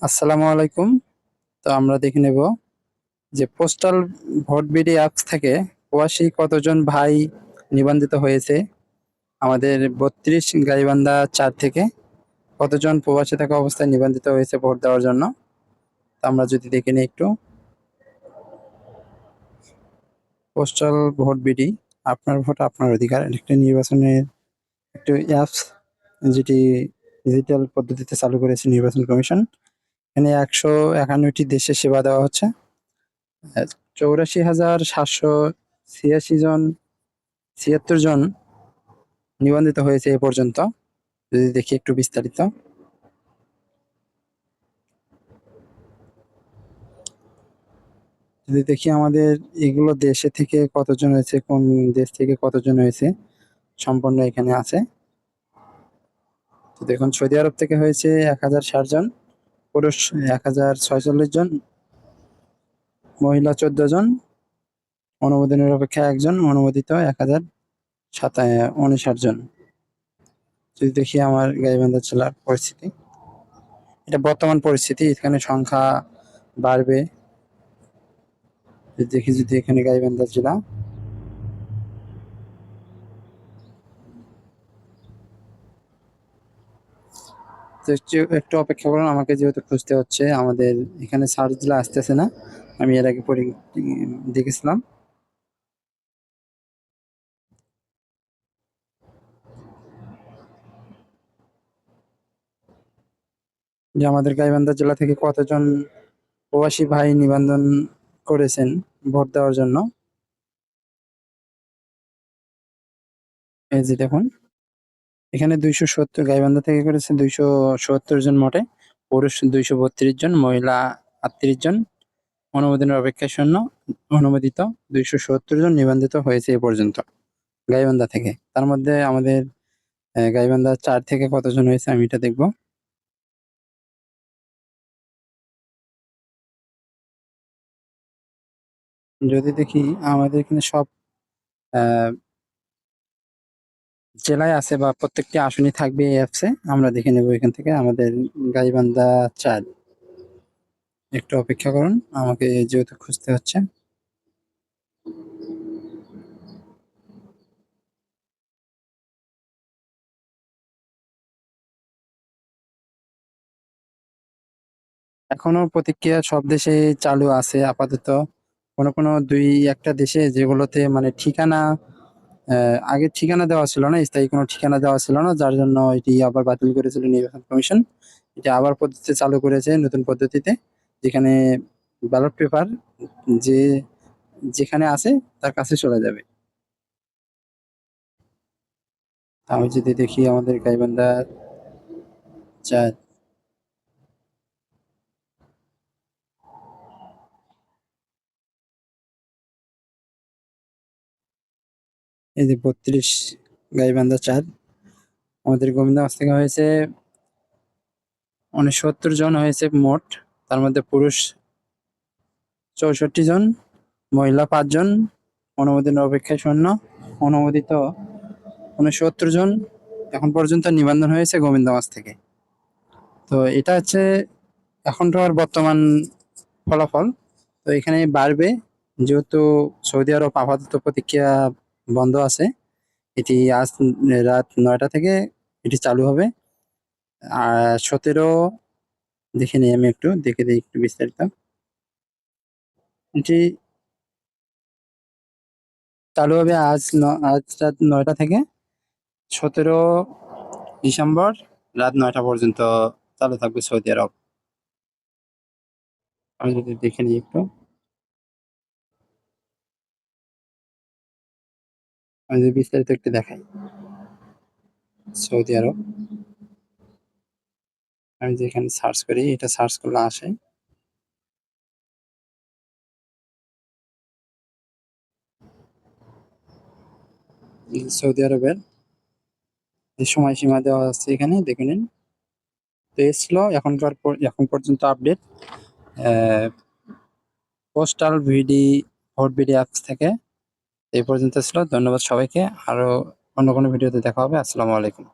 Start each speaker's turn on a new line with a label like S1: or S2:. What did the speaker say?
S1: আসসালামু আলাইকুম। তো আমরা দেখে নেব যে পোস্টাল ভোট বিডি অ্যাপস থেকে প্রবাসী কতজন ভাই নিবন্ধিত হয়েছে। আমাদের ৩২ গাইবান্ধা ৪ থেকে কতজন প্রবাসী থাকা অবস্থায় নিবন্ধিত হয়েছে ভোট দেওয়ার জন্য। তো আমরা যদি দেখে নিই একটু, পোস্টাল ভোট বিডি, আপনার ভোট আপনার অধিকার, একটি নির্বাচনের একটি অ্যাপস যেটি ডিজিটাল পদ্ধতিতে চালু করেছে নির্বাচন কমিশন। এখানে ১৫১টি দেশে সেবা দেওয়া হচ্ছে। ৮৪,৭৮৬ জন ৭৬ জন নিবন্ধিত হয়েছে এ পর্যন্ত। যদি দেখি একটু বিস্তারিত, যদি দেখি আমাদের এগুলো দেশে থেকে কতজন হয়েছে, কোন দেশ থেকে কতজন হয়েছে সম্পূর্ণ এখানে আছে। তো দেখুন, সৌদি আরব থেকে হয়েছে ১,০৬০ জন, পুরুষ ১,০৪৬ জন, মহিলা ১৪ জন, অনুমোদনের অপেক্ষা একজন, অনুমোদিত ১,০৫৯ জন। যদি দেখি আমার গাইবান্ধা জেলার পরিস্থিতি, এটা বর্তমান পরিস্থিতি, এখানে সংখ্যা বাড়বে। দেখি যদি এখানে গাইবান্ধা জেলা, তো একটু অপেক্ষা করুন, আমাকে যেহেতু খুঁজতে হচ্ছে, আমাদের এখানে সার্চ দিলে আসতেছে না। আমি এর আগে দেখেছিলাম যে আমাদের গাইবান্ধা জেলা থেকে কতজন প্রবাসী ভাই নিবন্ধন করেছেন ভোট দেওয়ার জন্য। এই যে দেখুন, এখানে ২৭০, গাইবান্ধা থেকে করেছে ২৭০ জন মোটে, পুরুষ ২৩২ জন, মহিলা ৩৮ জন, অনুমোদনের অপেক্ষায় শূন্য, অনুমোদিত ২৭০ জন নিবন্ধিত হয়েছে এ পর্যন্ত গাইবান্ধা থেকে। তার মধ্যে আমাদের গাইবান্ধা ৪ থেকে কতজন হয়েছে আমি এটা দেখব। যদি দেখি আমাদের এখানে সব আহ, জেলায় আছে বা প্রত্যেকটি আসনই থাকবে এই অ্যাপসে। আমরা দেখে নেব এখান থেকে আমাদের গাইবান্ধা ৪। একটু অপেক্ষা করুন, আমাকে যেহেতু খুঁজতে হচ্ছে। এখনো প্রতিক্রিয়া সব দেশে চালু আছে আপাতত। কোনো কোনো দুই একটা দেশে যেগুলোতে মানে ঠিকানা, আগে ঠিকানা দেওয়া ছিল না, স্থায়ী কোনো ঠিকানা দেওয়া ছিল না, যার জন্য এটি আবার বাতিল করেছিল নির্বাচন কমিশন। এটা আবার পদ্ধতি চালু করেছে নতুন পদ্ধতিতে, যেখানে ব্যালট পেপার যে যেখানে আছে তার কাছে চলে যাবে। আমি যদি দেখি আমাদের গাইবান্ধা চা, এই যে ৩২ গাইবান্ধা ৪, আমাদের গোবিন্দগঞ্জ থেকে হয়েছে ৬৯ জন হয়েছে মোট। তার মধ্যে পুরুষ ৬৪ জন, মহিলা ৫ জন, অনুমোদনের অপেক্ষায় শূন্য, অনুমোদিত ৬৯ জন এখন পর্যন্ত নিবন্ধন হয়েছে গোবিন্দগঞ্জ থেকে। তো এটা হচ্ছে এখনকার বর্তমান ফলাফল। তো এখানে বাড়বে, যেহেতু সৌদি আরব আপাতত প্রতিক্রিয়া বন্ধ আছে। এটি আজ রাত ৯টা থেকে এটি চালু হবে। আর ১৭, দেখে নিই, আমি একটু দেখে দিই একটু বিস্তারিত। এটি চালু হবে আজ রাত ৯টা থেকে ১৭ ডিসেম্বর রাত ৯টা পর্যন্ত চালু থাকবে সৌদি আরব। আমি যদি দেখে নিই একটু, আমি যদি বিস্তারিত একটু দেখাই, সৌদি আরব, আমি যেখানে সার্চ করি, এটা সার্চ করলে আসে। সৌদি আরবের যে সময়সীমা দেওয়া আছে এখানে দেখে নিন। তো এসছিল এখন পর্যন্ত আপডেট পোস্টাল ভিডি ভোট বিডি অ্যাপস থেকে এই পর্যন্ত ছিল। ধন্যবাদ সবাইকে। আরো অন্য কোনো ভিডিওতে দেখা হবে। আসসালামু আলাইকুম।